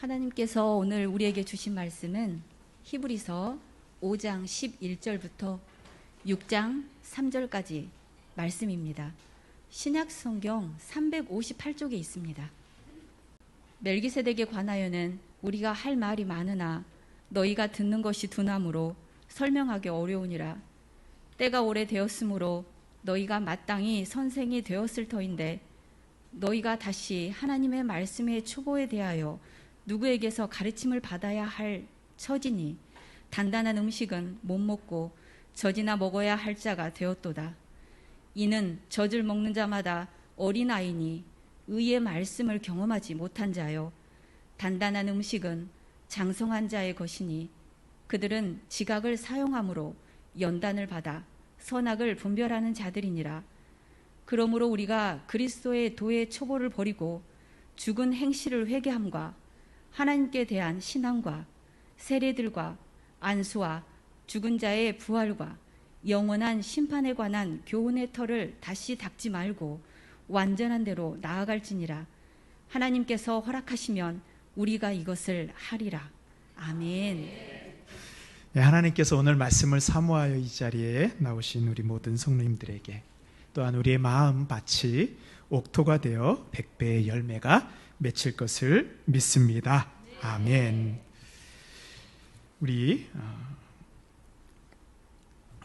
하나님께서 오늘 우리에게 주신 말씀은 히브리서 5장 11절부터 6장 3절까지 말씀입니다. 신약 성경 358쪽에 있습니다. 멜기세덱에 관하여는 우리가 할 말이 많으나 너희가 듣는 것이 둔함으로 설명하기 어려우니라. 때가 오래되었으므로 너희가 마땅히 선생이 되었을 터인데 너희가 다시 하나님의 말씀의 초보에 대하여 누구에게서 가르침을 받아야 할 처지니 단단한 음식은 못 먹고 젖이나 먹어야 할 자가 되었도다. 이는 젖을 먹는 자마다 어린아이니 의의 말씀을 경험하지 못한 자요 단단한 음식은 장성한 자의 것이니 그들은 지각을 사용함으로 연단을 받아 선악을 분별하는 자들이니라. 그러므로 우리가 그리스도의 도의 초보를 버리고 죽은 행실을 회개함과 하나님께 대한 신앙과 세례들과 안수와 죽은 자의 부활과 영원한 심판에 관한 교훈의 터를 다시 닦지 말고 완전한 대로 나아갈지니라. 하나님께서 허락하시면 우리가 이것을 하리라. 아멘. 네, 하나님께서 오늘 말씀을 사모하여 이 자리에 나오신 우리 모든 성도님들에게 또한 우리의 마음 밭이 옥토가 되어 100배의 열매가 맺힐 것을 믿습니다. 아멘. 우리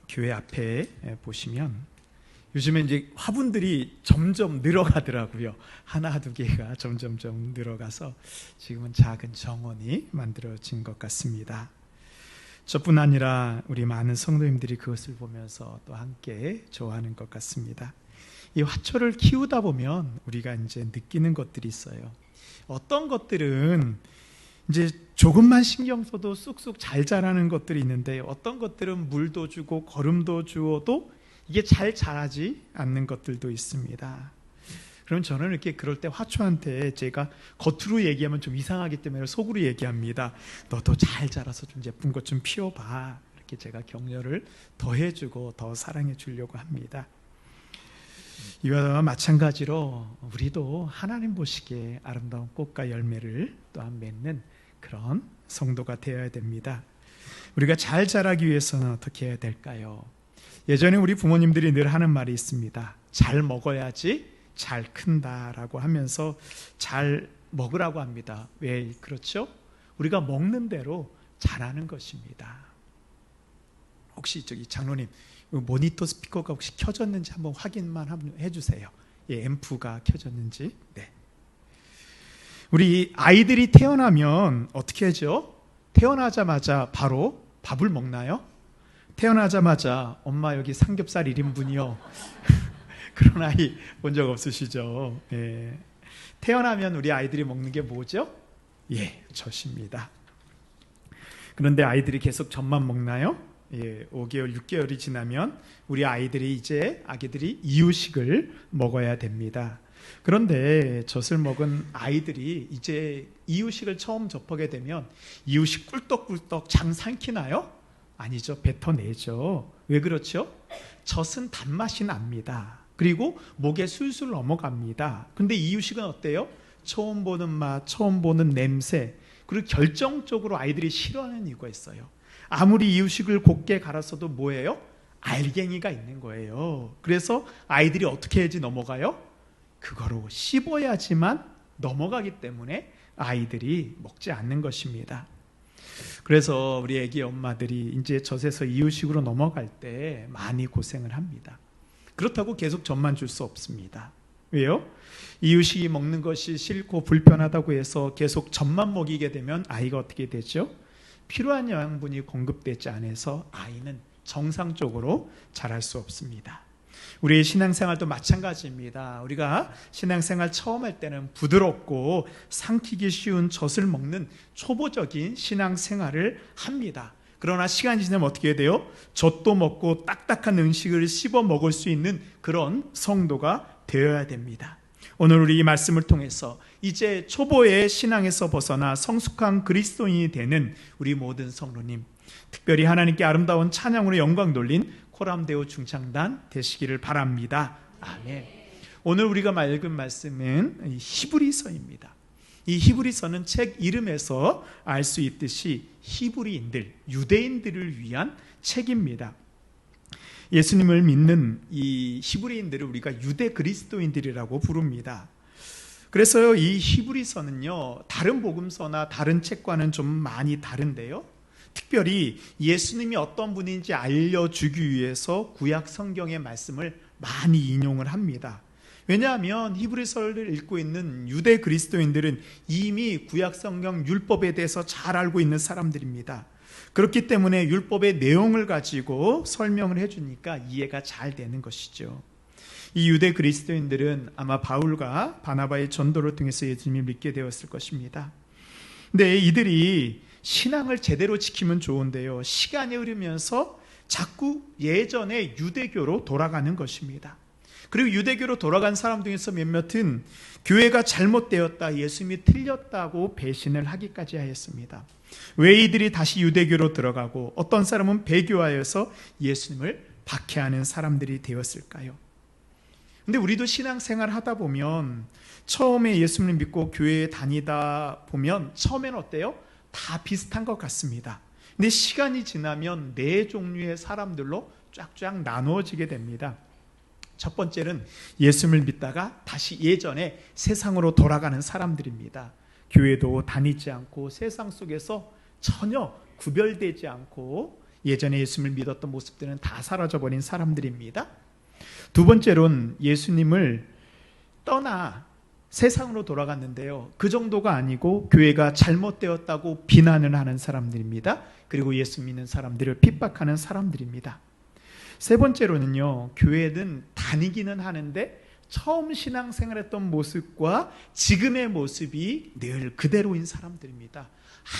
교회 앞에 보시면 요즘에 이제 화분들이 점점 늘어가더라고요. 하나 두 개가 점점 늘어가서 지금은 작은 정원이 만들어진 것 같습니다. 저뿐 아니라 우리 많은 성도님들이 그것을 보면서 또 함께 좋아하는 것 같습니다. 이 화초를 키우다 보면 우리가 이제 느끼는 것들이 있어요. 어떤 것들은 이제 조금만 신경 써도 쑥쑥 잘 자라는 것들이 있는데 어떤 것들은 물도 주고 거름도 주어도 이게 잘 자라지 않는 것들도 있습니다. 그럼 저는 이렇게 그럴 때 화초한테 제가 겉으로 얘기하면 좀 이상하기 때문에 속으로 얘기합니다. 너도 잘 자라서 좀 예쁜 것 좀 피워봐. 이렇게 제가 격려를 더 해주고 더 사랑해 주려고 합니다. 이와 마찬가지로 우리도 하나님 보시기에 아름다운 꽃과 열매를 또한 맺는 그런 성도가 되어야 됩니다. 우리가 잘 자라기 위해서는 어떻게 해야 될까요? 예전에 우리 부모님들이 늘 하는 말이 있습니다. 잘 먹어야지 잘 큰다라고 하면서 잘 먹으라고 합니다. 왜 그렇죠? 우리가 먹는 대로 자라는 것입니다. 혹시 저기 장로님 모니터 스피커가 혹시 켜졌는지 한번 확인만 한번 해주세요. 예, 앰프가 켜졌는지. 네. 우리 아이들이 태어나면 어떻게 하죠? 태어나자마자 바로 밥을 먹나요? 태어나자마자 엄마 여기 삼겹살 1인분이요. 그런 아이 본 적 없으시죠? 예. 태어나면 우리 아이들이 먹는 게 뭐죠? 예, 젖입니다. 그런데 아이들이 계속 젖만 먹나요? 예, 5개월, 6개월이 지나면 우리 아이들이 이제 아기들이 이유식을 먹어야 됩니다. 그런데 젖을 먹은 아이들이 이제 이유식을 처음 접하게 되면 이유식 꿀떡꿀떡 장 삼키나요? 아니죠. 뱉어내죠. 왜 그렇죠? 젖은 단맛이 납니다. 그리고 목에 술술 넘어갑니다. 근데 이유식은 어때요? 처음 보는 맛, 처음 보는 냄새, 그리고 결정적으로 아이들이 싫어하는 이유가 있어요. 아무리 이유식을 곱게 갈았어도 뭐예요? 알갱이가 있는 거예요. 그래서 아이들이 어떻게 해야지 넘어가요? 그거로 씹어야지만 넘어가기 때문에 아이들이 먹지 않는 것입니다. 그래서 우리 애기 엄마들이 이제 젖에서 이유식으로 넘어갈 때 많이 고생을 합니다. 그렇다고 계속 젖만 줄 수 없습니다. 왜요? 이유식이 먹는 것이 싫고 불편하다고 해서 계속 젖만 먹이게 되면 아이가 어떻게 되죠? 필요한 영양분이 공급되지 않아서 아이는 정상적으로 자랄 수 없습니다. 우리의 신앙생활도 마찬가지입니다. 우리가 신앙생활 처음 할 때는 부드럽고 삼키기 쉬운 젖을 먹는 초보적인 신앙생활을 합니다. 그러나 시간이 지나면 어떻게 돼요? 젖도 먹고 딱딱한 음식을 씹어 먹을 수 있는 그런 성도가 되어야 됩니다. 오늘 우리 이 말씀을 통해서 이제 초보의 신앙에서 벗어나 성숙한 그리스도인이 되는 우리 모든 성도님, 특별히 하나님께 아름다운 찬양으로 영광 돌린 코람데오 중창단 되시기를 바랍니다. 아멘. 오늘 우리가 읽은 말씀은 히브리서입니다. 이 히브리서는 책 이름에서 알 수 있듯이 히브리인들, 유대인들을 위한 책입니다. 예수님을 믿는 이 히브리인들을 우리가 유대 그리스도인들이라고 부릅니다. 그래서 이 히브리서는요, 다른 복음서나 다른 책과는 좀 많이 다른데요, 특별히 예수님이 어떤 분인지 알려주기 위해서 구약 성경의 말씀을 많이 인용을 합니다. 왜냐하면 히브리서를 읽고 있는 유대 그리스도인들은 이미 구약 성경 율법에 대해서 잘 알고 있는 사람들입니다. 그렇기 때문에 율법의 내용을 가지고 설명을 해주니까 이해가 잘 되는 것이죠. 이 유대 그리스도인들은 아마 바울과 바나바의 전도를 통해서 예수님을 믿게 되었을 것입니다. 근데 이들이 신앙을 제대로 지키면 좋은데요, 시간이 흐르면서 자꾸 예전의 유대교로 돌아가는 것입니다. 그리고 유대교로 돌아간 사람 중에서 몇몇은 교회가 잘못되었다, 예수님이 틀렸다고 배신을 하기까지 하였습니다. 왜 이들이 다시 유대교로 들어가고 어떤 사람은 배교하여서 예수님을 박해하는 사람들이 되었을까요? 근데 우리도 신앙생활 하다 보면 처음에 예수님을 믿고 교회에 다니다 보면 처음에는 어때요? 다 비슷한 것 같습니다. 근데 시간이 지나면 네 종류의 사람들로 쫙쫙 나누어지게 됩니다. 첫 번째는 예수님을 믿다가 다시 예전에 세상으로 돌아가는 사람들입니다. 교회도 다니지 않고 세상 속에서 전혀 구별되지 않고 예전에 예수님을 믿었던 모습들은 다 사라져버린 사람들입니다. 두 번째로는 예수님을 떠나 세상으로 돌아갔는데요, 그 정도가 아니고 교회가 잘못되었다고 비난을 하는 사람들입니다. 그리고 예수 믿는 사람들을 핍박하는 사람들입니다. 세 번째로는요, 교회는 다니기는 하는데 처음 신앙생활했던 모습과 지금의 모습이 늘 그대로인 사람들입니다.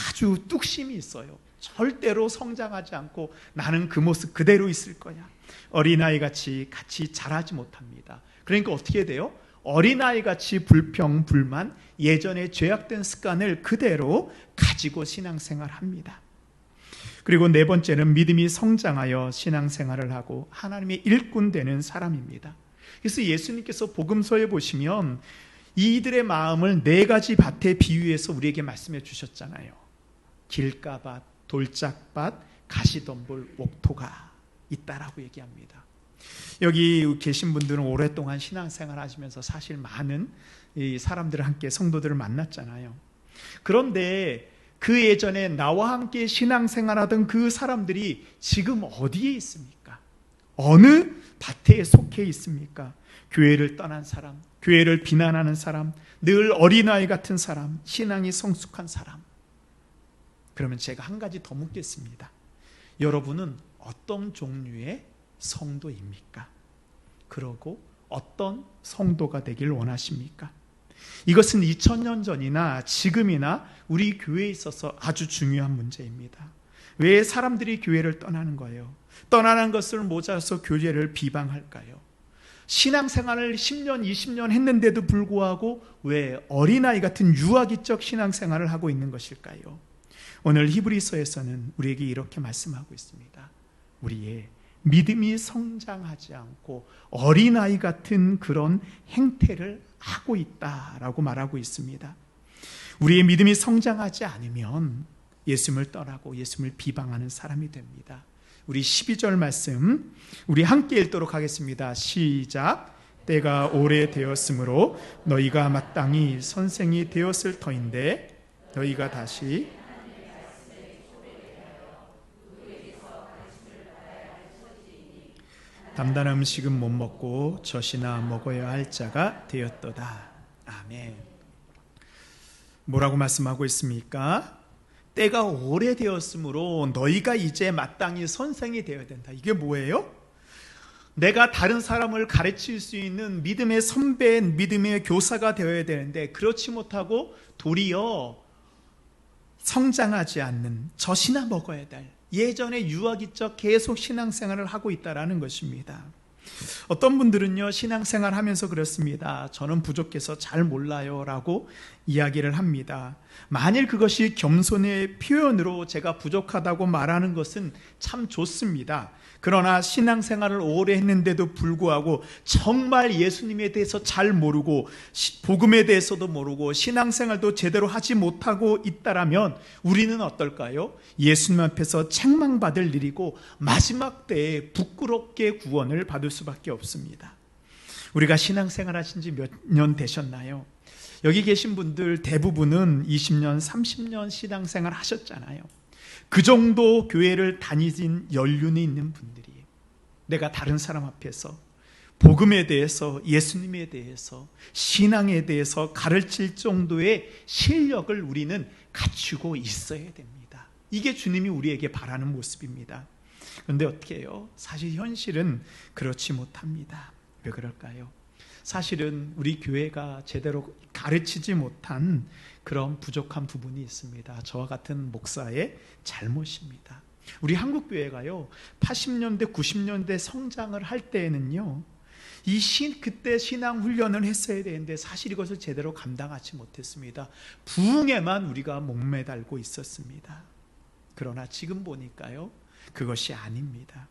아주 뚝심이 있어요. 절대로 성장하지 않고 나는 그 모습 그대로 있을 거야. 어린아이같이 같이 자라지 못합니다. 그러니까 어떻게 돼요? 어린아이같이 불평, 불만, 예전에 죄악된 습관을 그대로 가지고 신앙생활합니다. 그리고 네 번째는 믿음이 성장하여 신앙생활을 하고 하나님의 일꾼 되는 사람입니다. 그래서 예수님께서 복음서에 보시면 이들의 마음을 네 가지 밭에 비유해서 우리에게 말씀해 주셨잖아요. 길가밭, 돌짝밭, 가시덤불, 옥토가 있다라고 얘기합니다. 여기 계신 분들은 오랫동안 신앙생활 하시면서 사실 많은 이 사람들을 함께 성도들을 만났잖아요. 그런데 그 예전에 나와 함께 신앙생활하던 그 사람들이 지금 어디에 있습니까? 어느 밭에 속해 있습니까? 교회를 떠난 사람, 교회를 비난하는 사람, 늘 어린아이 같은 사람, 신앙이 성숙한 사람. 그러면 제가 한 가지 더 묻겠습니다. 여러분은 어떤 종류의 성도입니까? 그러고 어떤 성도가 되길 원하십니까? 이것은 2000년 전이나 지금이나 우리 교회에 있어서 아주 중요한 문제입니다. 왜 사람들이 교회를 떠나는 거예요? 떠나는 것을 모자라서 교회를 비방할까요? 신앙생활을 10년, 20년 했는데도 불구하고 왜 어린아이 같은 유아기적 신앙생활을 하고 있는 것일까요? 오늘 히브리서에서는 우리에게 이렇게 말씀하고 있습니다. 우리의 믿음이 성장하지 않고 어린아이 같은 그런 행태를 하고 있다라고 말하고 있습니다. 우리의 믿음이 성장하지 않으면 예수님을 떠나고 예수님을 비방하는 사람이 됩니다. 우리 12절 말씀 우리 함께 읽도록 하겠습니다. 시작. 때가 오래되었으므로 너희가 마땅히 선생이 되었을 터인데 너희가 다시 담단한 음식은 못 먹고 젖이나 먹어야 할 자가 되었도다. 아멘. 뭐라고 말씀하고 있습니까? 때가 오래되었으므로 너희가 이제 마땅히 선생이 되어야 된다. 이게 뭐예요? 내가 다른 사람을 가르칠 수 있는 믿음의 선배, 믿음의 교사가 되어야 되는데 그렇지 못하고 도리어 성장하지 않는 젖이나 먹어야 될 예전의 유아기적 계속 신앙생활을 하고 있다라는 것입니다. 어떤 분들은요, 신앙생활 하면서 그렇습니다. 저는 부족해서 잘 몰라요 라고 이야기를 합니다. 만일 그것이 겸손의 표현으로 제가 부족하다고 말하는 것은 참 좋습니다. 그러나 신앙생활을 오래 했는데도 불구하고 정말 예수님에 대해서 잘 모르고 복음에 대해서도 모르고 신앙생활도 제대로 하지 못하고 있다라면 우리는 어떨까요? 예수님 앞에서 책망받을 일이고 마지막 때에 부끄럽게 구원을 받을 수밖에 없습니다. 우리가 신앙생활 하신 지 몇 년 되셨나요? 여기 계신 분들 대부분은 20년, 30년 신앙생활 하셨잖아요. 그 정도 교회를 다니신 연륜이 있는 분들이 내가 다른 사람 앞에서 복음에 대해서, 예수님에 대해서, 신앙에 대해서 가르칠 정도의 실력을 우리는 갖추고 있어야 됩니다. 이게 주님이 우리에게 바라는 모습입니다. 그런데 어떻게 해요? 사실 현실은 그렇지 못합니다. 왜 그럴까요? 사실은 우리 교회가 제대로 가르치지 못한 그런 부족한 부분이 있습니다. 저와 같은 목사의 잘못입니다. 우리 한국교회가요, 80년대, 90년대 성장을 할 때에는요, 그때 신앙 훈련을 했어야 되는데 사실 이것을 제대로 감당하지 못했습니다. 부흥에만 우리가 목매달고 있었습니다. 그러나 지금 보니까요, 그것이 아닙니다.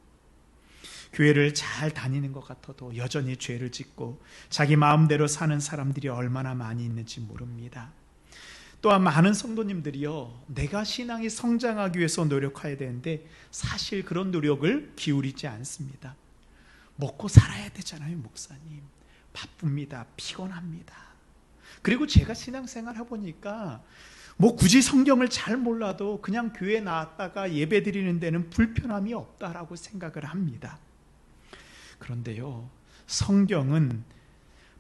교회를 잘 다니는 것 같아도 여전히 죄를 짓고 자기 마음대로 사는 사람들이 얼마나 많이 있는지 모릅니다. 또한 많은 성도님들이요, 내가 신앙이 성장하기 위해서 노력해야 되는데 사실 그런 노력을 기울이지 않습니다. 먹고 살아야 되잖아요, 목사님. 바쁩니다. 피곤합니다. 그리고 제가 신앙생활 해보니까 굳이 성경을 잘 몰라도 그냥 교회 나왔다가 예배 드리는 데는 불편함이 없다라고 생각을 합니다. 그런데요, 성경은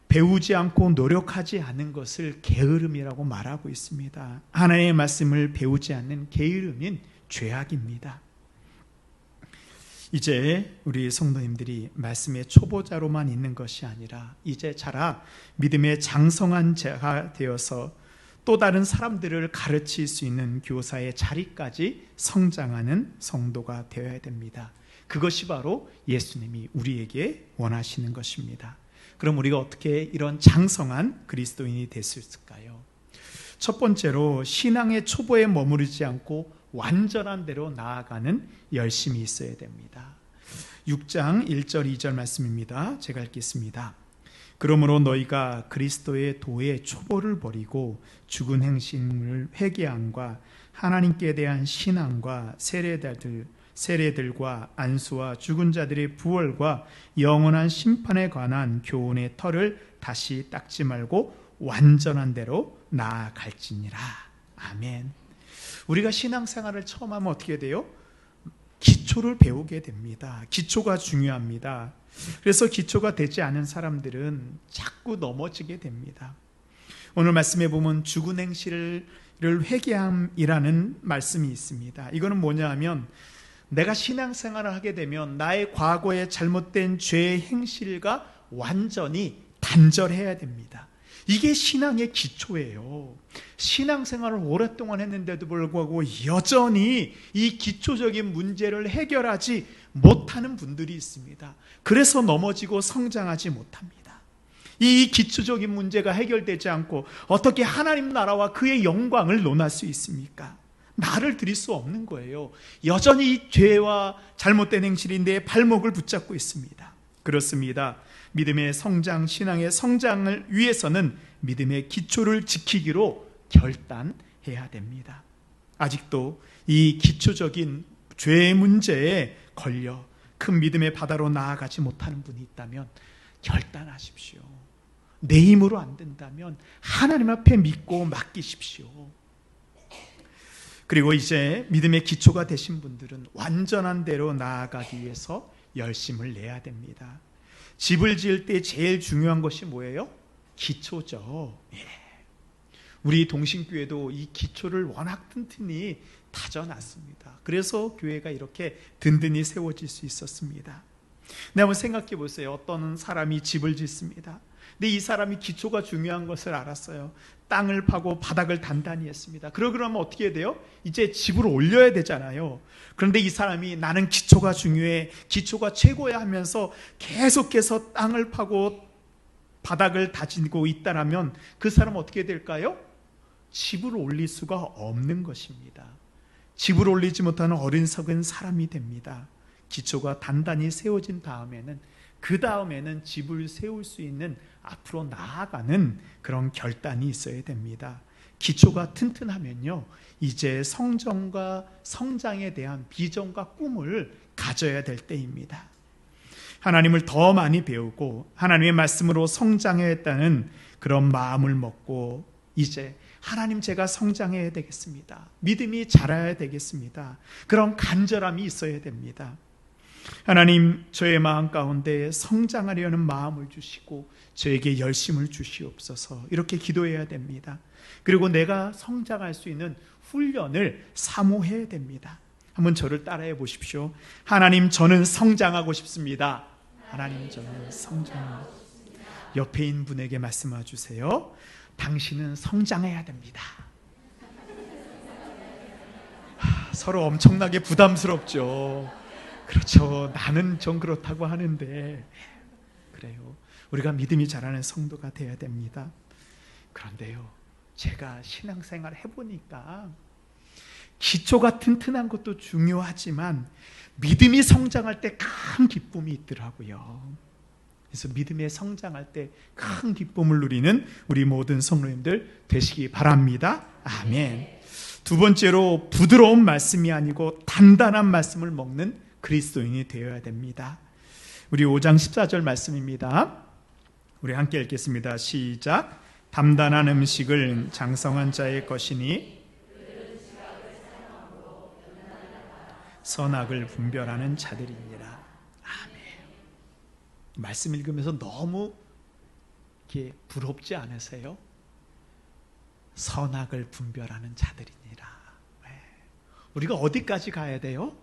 배우지 않고 노력하지 않은 것을 게으름이라고 말하고 있습니다. 하나님의 말씀을 배우지 않는 게으름인 죄악입니다. 이제 우리 성도님들이 말씀의 초보자로만 있는 것이 아니라 이제 자라 믿음의 장성한 자가 되어서 또 다른 사람들을 가르칠 수 있는 교사의 자리까지 성장하는 성도가 되어야 됩니다. 그것이 바로 예수님이 우리에게 원하시는 것입니다. 그럼 우리가 어떻게 이런 장성한 그리스도인이 될 수 있을까요? 첫 번째로 신앙의 초보에 머무르지 않고 완전한 대로 나아가는 열심이 있어야 됩니다. 6장 1절 2절 말씀입니다. 제가 읽겠습니다. 그러므로 너희가 그리스도의 도의 초보를 버리고 죽은 행실을 회개함과 하나님께 대한 신앙과 세례들과 안수와 죽은 자들의 부활과 영원한 심판에 관한 교훈의 털을 다시 닦지 말고 완전한 대로 나아갈지니라. 아멘. 우리가 신앙생활을 처음 하면 어떻게 돼요? 기초를 배우게 됩니다. 기초가 중요합니다. 그래서 기초가 되지 않은 사람들은 자꾸 넘어지게 됩니다. 오늘 말씀에 보면 죽은 행실을 회개함이라는 말씀이 있습니다. 이거는 뭐냐 하면 내가 신앙생활을 하게 되면 나의 과거의 잘못된 죄의 행실과 완전히 단절해야 됩니다. 이게 신앙의 기초예요. 신앙생활을 오랫동안 했는데도 불구하고 여전히 이 기초적인 문제를 해결하지 못하는 분들이 있습니다. 그래서 넘어지고 성장하지 못합니다. 이 기초적인 문제가 해결되지 않고 어떻게 하나님 나라와 그의 영광을 논할 수 있습니까? 나를 드릴 수 없는 거예요. 여전히 죄와 잘못된 행실이 내 발목을 붙잡고 있습니다. 그렇습니다. 믿음의 성장, 신앙의 성장을 위해서는 믿음의 기초를 지키기로 결단해야 됩니다. 아직도 이 기초적인 죄의 문제에 걸려 큰 믿음의 바다로 나아가지 못하는 분이 있다면 결단하십시오. 내 힘으로 안 된다면 하나님 앞에 믿고 맡기십시오. 그리고 이제 믿음의 기초가 되신 분들은 완전한 대로 나아가기 위해서 열심을 내야 됩니다. 집을 지을 때 제일 중요한 것이 뭐예요? 기초죠. 우리 동신교회도 이 기초를 워낙 튼튼히 다져놨습니다. 그래서 교회가 이렇게 든든히 세워질 수 있었습니다. 근데 한번 생각해 보세요. 어떤 사람이 집을 짓습니다. 근데 이 사람이 기초가 중요한 것을 알았어요. 땅을 파고 바닥을 단단히 했습니다. 그러면 어떻게 해야 돼요? 이제 집을 올려야 되잖아요. 그런데 이 사람이 나는 기초가 중요해, 기초가 최고야 하면서 계속해서 땅을 파고 바닥을 다지고 있다라면 그 사람은 어떻게 될까요? 집을 올릴 수가 없는 것입니다. 집을 올리지 못하는 어리석은 사람이 됩니다. 기초가 단단히 세워진 다음에는, 그 다음에는 집을 세울 수 있는 앞으로 나아가는 그런 결단이 있어야 됩니다. 기초가 튼튼하면요, 이제 성전과 성장에 대한 비전과 꿈을 가져야 될 때입니다. 하나님을 더 많이 배우고 하나님의 말씀으로 성장해야 했다는 그런 마음을 먹고, 이제 하나님, 제가 성장해야 되겠습니다. 믿음이 자라야 되겠습니다. 그런 간절함이 있어야 됩니다. 하나님, 저의 마음 가운데 성장하려는 마음을 주시고 저에게 열심을 주시옵소서, 이렇게 기도해야 됩니다. 그리고 내가 성장할 수 있는 훈련을 사모해야 됩니다. 한번 저를 따라해 보십시오. 하나님, 저는 성장하고 싶습니다. 하나님, 저는 성장하고 싶습니다. 옆에 있는 분에게 말씀해 주세요. 당신은 성장해야 됩니다. 서로 엄청나게 부담스럽죠. 그렇죠. 나는 좀 그렇다고 하는데, 그래요. 우리가 믿음이 자라는 성도가 되어야 됩니다. 그런데요, 제가 신앙생활 해보니까 기초가 튼튼한 것도 중요하지만 믿음이 성장할 때 큰 기쁨이 있더라고요. 그래서 믿음에 성장할 때 큰 기쁨을 누리는 우리 모든 성도님들 되시기 바랍니다. 아멘. 두 번째로, 부드러운 말씀이 아니고 단단한 말씀을 먹는 그리스도인이 되어야 됩니다. 우리 5장 14절 말씀입니다. 우리 함께 읽겠습니다. 시작. 담단한 음식을 장성한 자의 것이니 선악을 분별하는 자들이니라. 아멘. 말씀 읽으면서 너무 이렇게 부럽지 않으세요? 선악을 분별하는 자들이니라. 우리가 어디까지 가야 돼요?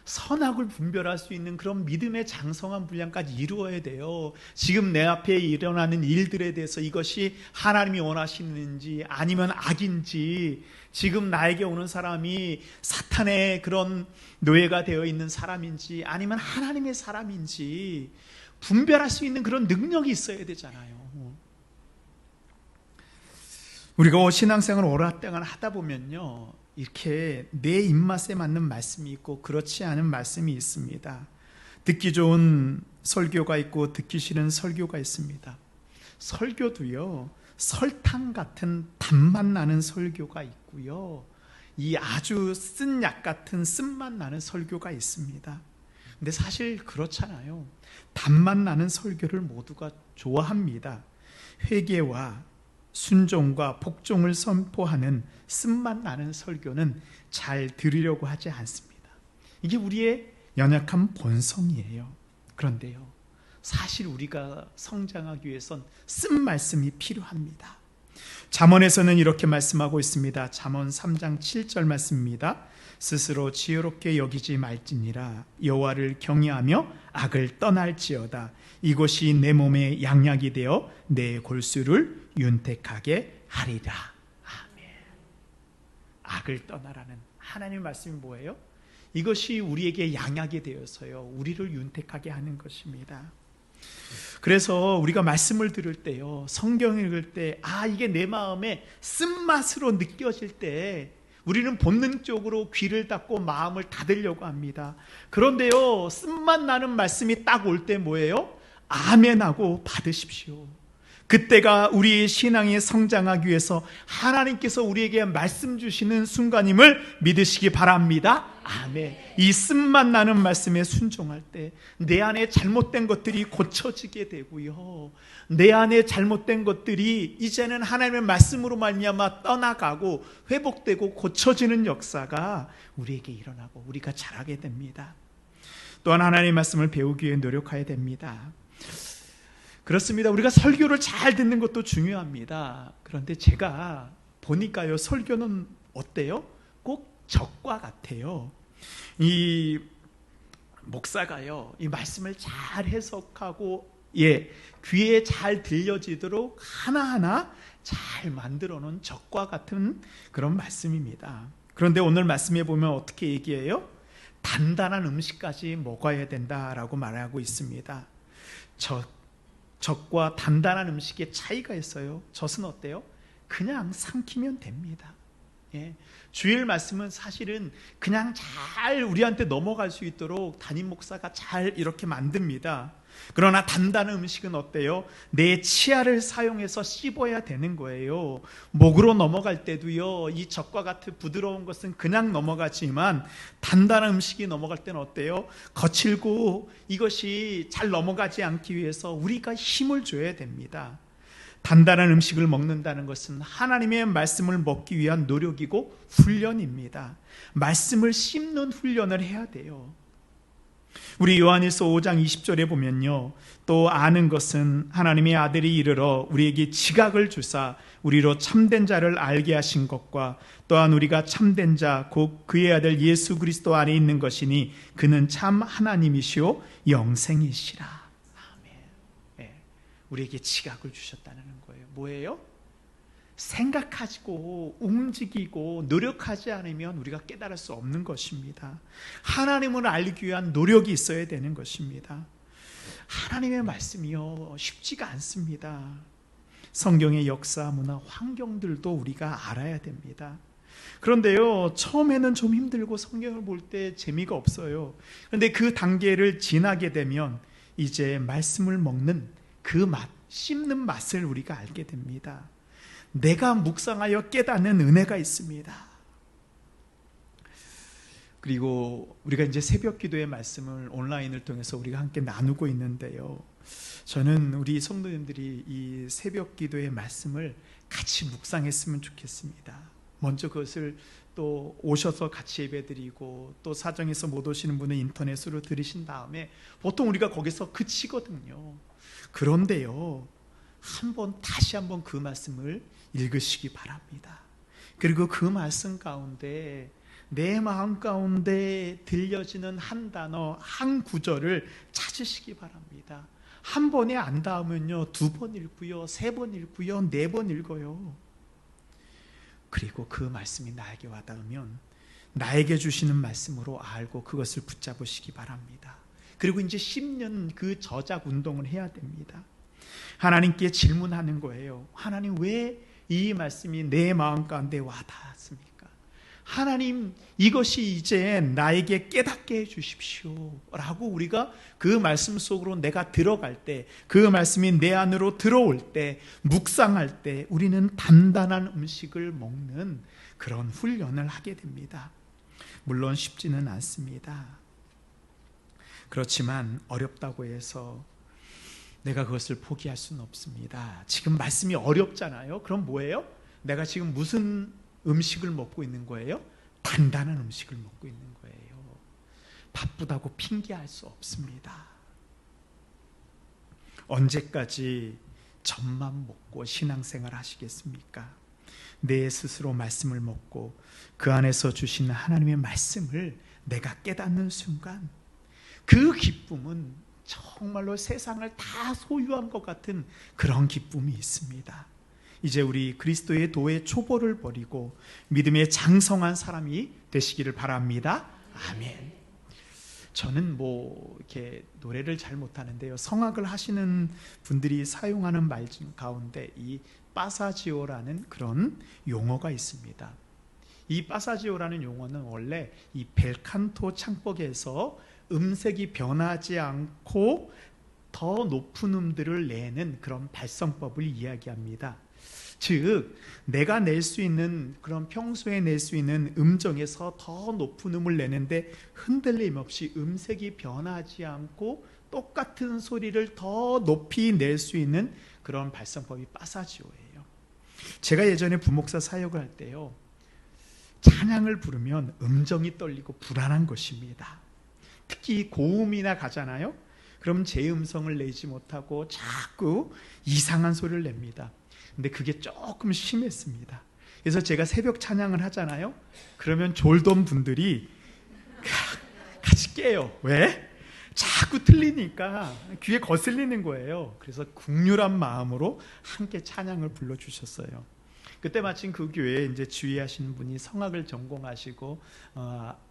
선악을 분별할 수 있는 그런 믿음의 장성한 분량까지 이루어야 돼요. 지금 내 앞에 일어나는 일들에 대해서 이것이 하나님이 원하시는지 아니면 악인지, 지금 나에게 오는 사람이 사탄의 그런 노예가 되어 있는 사람인지 아니면 하나님의 사람인지 분별할 수 있는 그런 능력이 있어야 되잖아요. 우리가 신앙생활 오랫동안 하다 보면요, 이렇게 내 입맛에 맞는 말씀이 있고 그렇지 않은 말씀이 있습니다. 듣기 좋은 설교가 있고 듣기 싫은 설교가 있습니다. 설교도요, 설탕 같은 단맛 나는 설교가 있고요, 이 아주 쓴 약 같은 쓴맛 나는 설교가 있습니다. 근데 사실 그렇잖아요. 단맛 나는 설교를 모두가 좋아합니다. 회개와 순종과 복종을 선포하는 쓴맛 나는 설교는 잘 들으려고 하지 않습니다. 이게 우리의 연약한 본성이에요. 그런데요, 사실 우리가 성장하기 위해선 쓴 말씀이 필요합니다. 잠언에서는 이렇게 말씀하고 있습니다. 잠언 3장 7절 말씀입니다. 스스로 지혜롭게 여기지 말지니라. 여호와를 경외하며 악을 떠날지어다. 이것이 내 몸에 양약이 되어 내 골수를 윤택하게 하리라. 아멘. 악을 떠나라는 하나님의 말씀이 뭐예요? 이것이 우리에게 양약이 되어서요, 우리를 윤택하게 하는 것입니다. 그래서 우리가 말씀을 들을 때요, 성경을 읽을 때, 이게 내 마음에 쓴맛으로 느껴질 때 우리는 본능적으로 귀를 닫고 마음을 닫으려고 합니다. 그런데요, 쓴맛 나는 말씀이 딱 올 때 뭐예요? 아멘하고 받으십시오. 그때가 우리의 신앙이 성장하기 위해서 하나님께서 우리에게 말씀 주시는 순간임을 믿으시기 바랍니다. 아멘. 이 쓴맛 나는 말씀에 순종할 때 내 안에 잘못된 것들이 고쳐지게 되고요, 내 안에 잘못된 것들이 이제는 하나님의 말씀으로 말미암아 떠나가고 회복되고 고쳐지는 역사가 우리에게 일어나고 우리가 자라게 됩니다. 또한 하나님의 말씀을 배우기 위해 노력해야 됩니다. 그렇습니다. 우리가 설교를 잘 듣는 것도 중요합니다. 그런데 제가 보니까요, 설교는 어때요? 꼭 적과 같아요. 이 목사가요, 이 말씀을 잘 해석하고 귀에 잘 들려지도록 하나하나 잘 만들어 놓은 젖과 같은 그런 말씀입니다. 그런데 오늘 말씀에 보면 어떻게 얘기해요? 단단한 음식까지 먹어야 된다라고 말하고 있습니다. 젖과 단단한 음식의 차이가 있어요. 젖은 어때요? 그냥 삼키면 됩니다. 예. 주일 말씀은 사실은 그냥 잘 우리한테 넘어갈 수 있도록 담임 목사가 잘 이렇게 만듭니다. 그러나 단단한 음식은 어때요? 내 치아를 사용해서 씹어야 되는 거예요. 목으로 넘어갈 때도요, 이 젖과 같은 부드러운 것은 그냥 넘어가지만 단단한 음식이 넘어갈 때는 어때요? 거칠고 이것이 잘 넘어가지 않기 위해서 우리가 힘을 줘야 됩니다. 단단한 음식을 먹는다는 것은 하나님의 말씀을 먹기 위한 노력이고 훈련입니다. 말씀을 씹는 훈련을 해야 돼요. 우리 요한일서 5장 20절에 보면요, 또 아는 것은 하나님의 아들이 이르러 우리에게 지각을 주사 우리로 참된 자를 알게 하신 것과 또한 우리가 참된 자 곧 그의 아들 예수 그리스도 안에 있는 것이니 그는 참 하나님이시오 영생이시라. 아멘. 네, 우리에게 지각을 주셨다는 거예요. 뭐예요? 생각하고 움직이고 노력하지 않으면 우리가 깨달을 수 없는 것입니다. 하나님을 알기 위한 노력이 있어야 되는 것입니다. 하나님의 말씀이요, 쉽지가 않습니다. 성경의 역사, 문화, 환경들도 우리가 알아야 됩니다. 그런데요, 처음에는 좀 힘들고 성경을 볼 때 재미가 없어요. 그런데 그 단계를 지나게 되면 이제 말씀을 먹는 그 맛, 씹는 맛을 우리가 알게 됩니다. 내가 묵상하여 깨닫는 은혜가 있습니다. 그리고 우리가 이제 새벽 기도의 말씀을 온라인을 통해서 우리가 함께 나누고 있는데요, 저는 우리 성도님들이 이 새벽 기도의 말씀을 같이 묵상했으면 좋겠습니다. 먼저 그것을 또 오셔서 같이 예배드리고, 또 사정에서 못 오시는 분은 인터넷으로 들으신 다음에 보통 우리가 거기서 그치거든요. 그런데요, 다시 한번 그 말씀을 읽으시기 바랍니다. 그리고 그 말씀 가운데 내 마음 가운데 들려지는 한 단어, 한 구절을 찾으시기 바랍니다. 한 번에 안 닿으면요, 2번 읽고요, 3번 읽고요, 4번 읽어요. 그리고 그 말씀이 나에게 와닿으면 나에게 주시는 말씀으로 알고 그것을 붙잡으시기 바랍니다. 그리고 이제 10년 그 저작 운동을 해야 됩니다. 하나님께 질문하는 거예요. 하나님, 왜 이 말씀이 내 마음 가운데 와닿았습니까? 하나님, 이것이 이제 나에게 깨닫게 해주십시오 라고 우리가 그 말씀 속으로 내가 들어갈 때, 그 말씀이 내 안으로 들어올 때, 묵상할 때 우리는 단단한 음식을 먹는 그런 훈련을 하게 됩니다. 물론 쉽지는 않습니다. 그렇지만 어렵다고 해서 내가 그것을 포기할 수는 없습니다. 지금 말씀이 어렵잖아요. 그럼 뭐예요? 내가 지금 무슨 음식을 먹고 있는 거예요? 단단한 음식을 먹고 있는 거예요. 바쁘다고 핑계할 수 없습니다. 언제까지 젖만 먹고 신앙생활 하시겠습니까? 내 스스로 말씀을 먹고 그 안에서 주시는 하나님의 말씀을 내가 깨닫는 순간 그 기쁨은 정말로 세상을 다 소유한 것 같은 그런 기쁨이 있습니다. 이제 우리 그리스도의 도의 초보를 버리고 믿음의 장성한 사람이 되시기를 바랍니다. 아멘. 저는 이렇게 노래를 잘 못하는데요, 성악을 하시는 분들이 사용하는 말 가운데 이 빠사지오라는 그런 용어가 있습니다. 이 빠사지오라는 용어는 원래 이 벨칸토 창법에서 음색이 변하지 않고 더 높은 음들을 내는 그런 발성법을 이야기합니다. 즉, 내가 낼 수 있는, 그런 평소에 낼 수 있는 음정에서 더 높은 음을 내는데 흔들림 없이 음색이 변하지 않고 똑같은 소리를 더 높이 낼 수 있는 그런 발성법이 빠사지오예요. 제가 예전에 부목사 사역을 할 때요, 찬양을 부르면 음정이 떨리고 불안한 것입니다. 특히 고음이나 가잖아요. 그럼 제 음성을 내지 못하고 자꾸 이상한 소리를 냅니다. 근데 그게 조금 심했습니다. 그래서 제가 새벽 찬양을 하잖아요. 그러면 졸던 분들이 같이 깨요. 왜? 자꾸 틀리니까 귀에 거슬리는 거예요. 그래서 국률한 마음으로 함께 찬양을 불러주셨어요. 그때 마침 그 교회에 이제 주의하시는 분이 성악을 전공하시고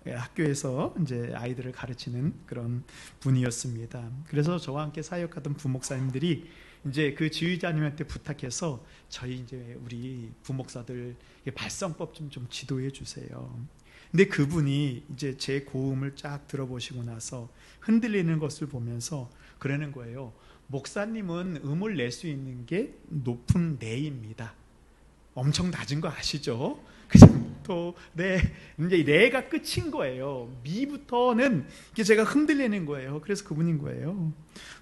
학교에서 이제 아이들을 가르치는 그런 분이었습니다. 그래서 저와 함께 사역하던 부목사님들이 이제 그 지휘자님한테 부탁해서 저희 이제 우리 부목사들 발성법 좀 지도해 주세요. 근데 그분이 이제 제 고음을 쫙 들어보시고 나서 흔들리는 것을 보면서 그러는 거예요. 목사님은 음을 낼 수 있는 게 높은 레입니다. 엄청 낮은 거 아시죠? 그래서 도, 레, 이제 레가 끝인 거예요. 미부터는 이게 제가 흔들리는 거예요. 그래서 그분인 거예요.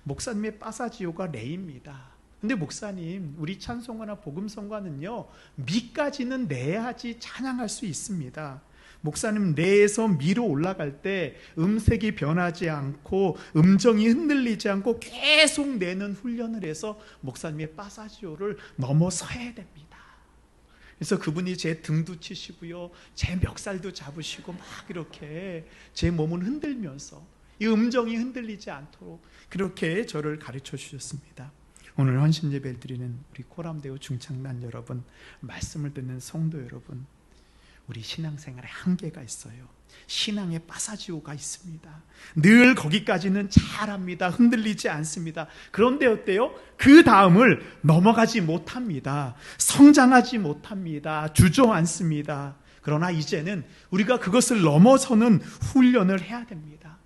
목사님의 파사지오가 레입니다. 근데 목사님, 우리 찬송가나 복음성가는요, 미까지는 내야지 찬양할 수 있습니다. 목사님, 레에서 미로 올라갈 때 음색이 변하지 않고 음정이 흔들리지 않고 계속 내는 훈련을 해서 목사님의 파사지오를 넘어서야 됩니다. 그래서 그분이 제 등도 치시고요, 제 멱살도 잡으시고 막 이렇게 제 몸을 흔들면서 이 음정이 흔들리지 않도록 그렇게 저를 가르쳐 주셨습니다. 오늘 헌신 예배를 드리는 우리 코람데오 중창단 여러분, 말씀을 듣는 성도 여러분, 우리 신앙생활에 한계가 있어요. 신앙에 파사지오가 있습니다. 늘 거기까지는 잘합니다. 흔들리지 않습니다. 그런데 어때요? 그 다음을 넘어가지 못합니다. 성장하지 못합니다. 주저앉습니다. 그러나 이제는 우리가 그것을 넘어서는 훈련을 해야 됩니다.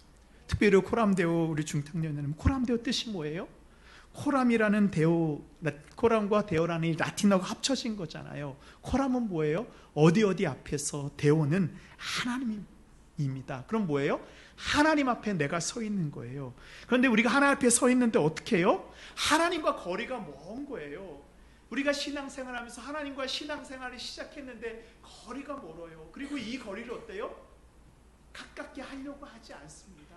특별히 코람데오 우리 중탕년은 코람데오 뜻이 뭐예요? 코람이라는 데오, 코람과 데오라는 라틴어가 합쳐진 거잖아요. 코람은 뭐예요? 어디 앞에서, 데오는 하나님입니다. 그럼 뭐예요? 하나님 앞에 내가 서 있는 거예요. 그런데 우리가 하나님 앞에 서 있는데 어떻게 해요? 하나님과 거리가 먼 거예요. 우리가 신앙생활하면서 하나님과 신앙생활을 시작했는데 거리가 멀어요. 그리고 이 거리를 어때요? 가깝게 하려고 하지 않습니다.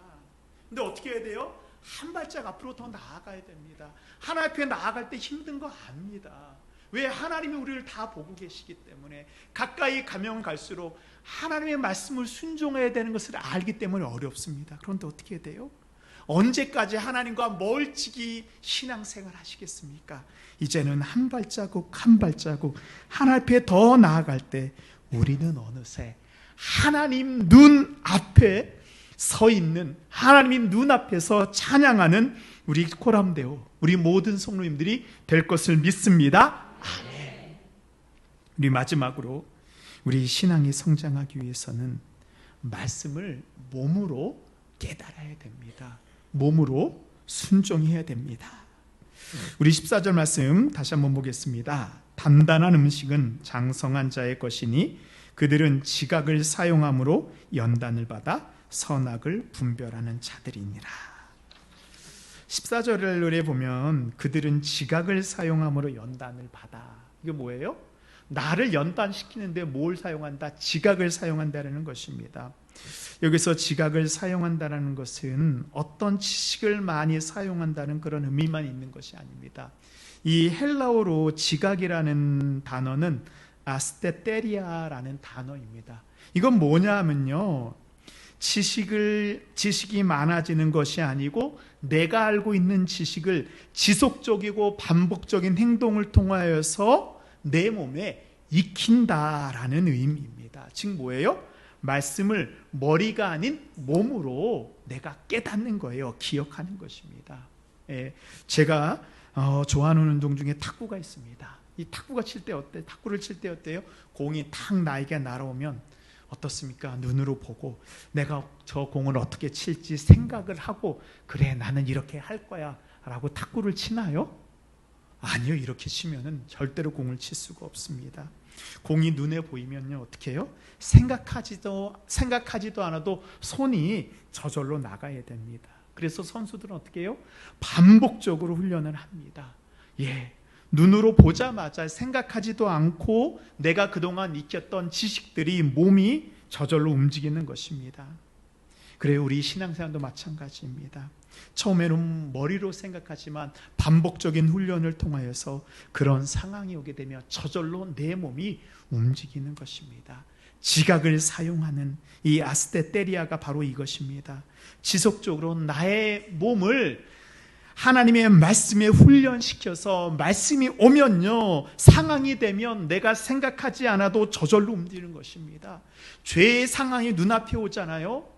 근데 어떻게 해야 돼요? 한 발짝 앞으로 더 나아가야 됩니다. 하나님 앞에 나아갈 때 힘든 거 압니다. 왜? 하나님이 우리를 다 보고 계시기 때문에. 가까이 가면 갈수록 하나님의 말씀을 순종해야 되는 것을 알기 때문에 어렵습니다. 그런데 어떻게 해야 돼요? 언제까지 하나님과 멀찍이 신앙생활 하시겠습니까? 이제는 한 발자국 한 발자국 하나님 앞에 더 나아갈 때 우리는 어느새 하나님 눈 앞에 서 있는, 하나님 눈앞에서 찬양하는 우리 코람데오, 우리 모든 성도님들이 될 것을 믿습니다. 아멘. 우리 마지막으로 우리 신앙이 성장하기 위해서는 말씀을 몸으로 깨달아야 됩니다. 몸으로 순종해야 됩니다. 우리 14절 말씀 다시 한번 보겠습니다. 단단한 음식은 장성한 자의 것이니 그들은 지각을 사용함으로 연단을 받아 선악을 분별하는 자들이니라. 14절을 보면 그들은 지각을 사용함으로 연단을 받아. 이게 뭐예요? 나를 연단시키는데 뭘 사용한다? 지각을 사용한다는 것입니다. 여기서 지각을 사용한다는 것은 어떤 지식을 많이 사용한다는 그런 의미만 있는 것이 아닙니다. 이 헬라어로 지각이라는 단어는 아스테테리아라는 단어입니다. 이건 뭐냐 하면요, 지식이 많아지는 것이 아니고 내가 알고 있는 지식을 지속적이고 반복적인 행동을 통하여서 내 몸에 익힌다라는 의미입니다. 즉 뭐예요? 말씀을 머리가 아닌 몸으로 내가 깨닫는 거예요. 기억하는 것입니다. 제가 좋아하는 운동 중에 탁구가 있습니다. 이 탁구가 칠 때 어때? 탁구를 칠 때 어때요? 공이 탁 나에게 날아오면 어떻습니까? 눈으로 보고 내가 저 공을 어떻게 칠지 생각을 하고, 그래 나는 이렇게 할 거야 라고 탁구를 치나요? 아니요. 이렇게 치면은 절대로 공을 칠 수가 없습니다. 공이 눈에 보이면요 어떻게 해요? 생각하지도 않아도 손이 저절로 나가야 됩니다. 그래서 선수들은 어떻게 해요? 반복적으로 훈련을 합니다. 눈으로 보자마자 생각하지도 않고 내가 그동안 익혔던 지식들이 몸이 저절로 움직이는 것입니다. 그래요. 우리 신앙생활도 마찬가지입니다. 처음에는 머리로 생각하지만 반복적인 훈련을 통하여서 그런 상황이 오게 되면 저절로 내 몸이 움직이는 것입니다. 지각을 사용하는 이 아스테테리아가 바로 이것입니다. 지속적으로 나의 몸을 하나님의 말씀에 훈련시켜서 말씀이 오면요, 상황이 되면 내가 생각하지 않아도 저절로 움직이는 것입니다. 죄의 상황이 눈앞에 오잖아요.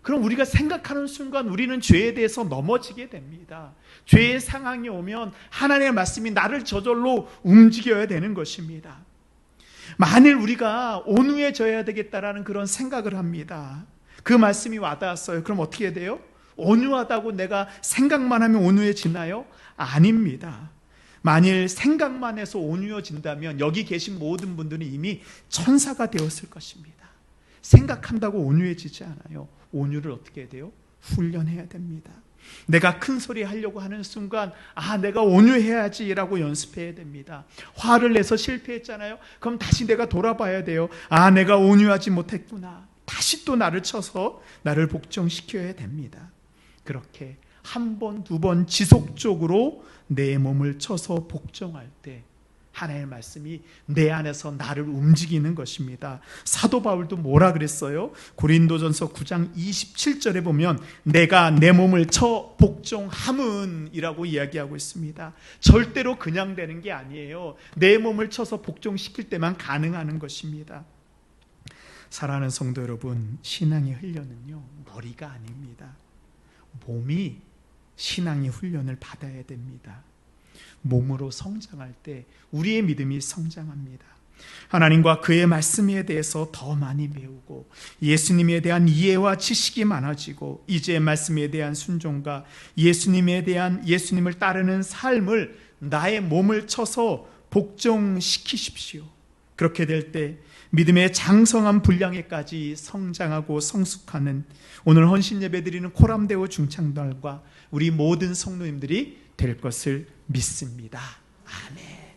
그럼 우리가 생각하는 순간 우리는 죄에 대해서 넘어지게 됩니다. 죄의 상황이 오면 하나님의 말씀이 나를 저절로 움직여야 되는 것입니다. 만일 우리가 온유해져야 되겠다라는 그런 생각을 합니다. 그 말씀이 와닿았어요. 그럼 어떻게 돼요? 온유하다고 내가 생각만 하면 온유해지나요? 아닙니다. 만일 생각만 해서 온유해진다면 여기 계신 모든 분들은 이미 천사가 되었을 것입니다. 생각한다고 온유해지지 않아요. 온유를 어떻게 해야 돼요? 훈련해야 됩니다. 내가 큰 소리 하려고 하는 순간 내가 온유해야지라고 연습해야 됩니다. 화를 내서 실패했잖아요. 그럼 다시 내가 돌아봐야 돼요. 내가 온유하지 못했구나. 다시 또 나를 쳐서 나를 복종시켜야 됩니다. 그렇게 한 번, 두 번 지속적으로 내 몸을 쳐서 복종할 때 하나님의 말씀이 내 안에서 나를 움직이는 것입니다. 사도 바울도 뭐라 그랬어요? 고린도전서 9장 27절에 보면 내가 내 몸을 쳐 복종함은 이라고 이야기하고 있습니다. 절대로 그냥 되는 게 아니에요. 내 몸을 쳐서 복종시킬 때만 가능한 것입니다. 사랑하는 성도 여러분, 신앙의 훈련은요, 머리가 아닙니다. 몸이 신앙의 훈련을 받아야 됩니다. 몸으로 성장할 때 우리의 믿음이 성장합니다. 하나님과 그의 말씀에 대해서 더 많이 배우고 예수님에 대한 이해와 지식이 많아지고 이제 말씀에 대한 순종과 예수님을 따르는 삶을 나의 몸을 쳐서 복종시키십시오. 그렇게 될 때 믿음의 장성한 분량에까지 성장하고 성숙하는 오늘 헌신 예배드리는 코람데오 중창단과 우리 모든 성도님들이 될 것을 믿습니다. 아멘.